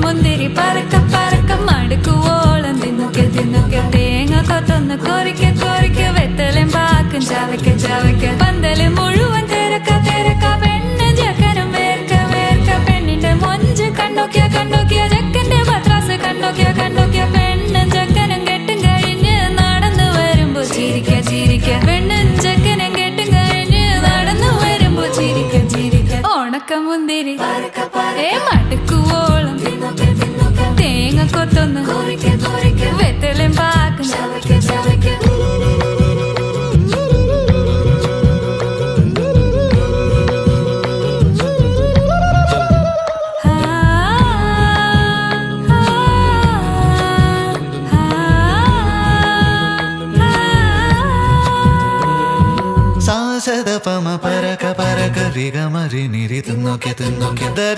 മുന്തിരി പറക്ക പറക്ക മടുക്കുവോളം തിന്നൊക്കെ തിന്നൊക്കെ തേങ്ങ കൊത്തൊന്ന് കൊറിക്ക കൊറിക്ക വെത്തലും പാക്കും ചവയ്ക്ക ചവയ്ക്ക പന്തല് മുഴുവൻ തിരക്ക തിരക്ക പെണ്ണ് ചെക്കനും വേർക്ക വേർക്ക പെണ്ണിന്റെ മൊഞ്ച് കണ്ടോക്കിയ കണ്ടോക്കിയ ചെക്കന്റെ പത്രാസ് കണ്ടോക്കിയ കണ്ടോക്കിയ പെണ്ണും ചെക്കനും കെട്ടും കഴിഞ്ഞ് നടന്നു വരുമ്പോ ചിരിക്ക ചിരിക്ക പെണ്ണും ചെക്കനും കെട്ടും കഴിഞ്ഞ് നടന്നു വരുമ്പോ ചിരിക്ക ചിരിക്ക ഉണക്കമുന്തിരി മടുക്കുവോളം തേങ്ങ കൊത്തൊന്ന് വെത്തലും പാക്കും സാസദ പമ പരക പരക റിഗ മരി നിരി തിന്നൊക്കെ തിന്നൊക്കെ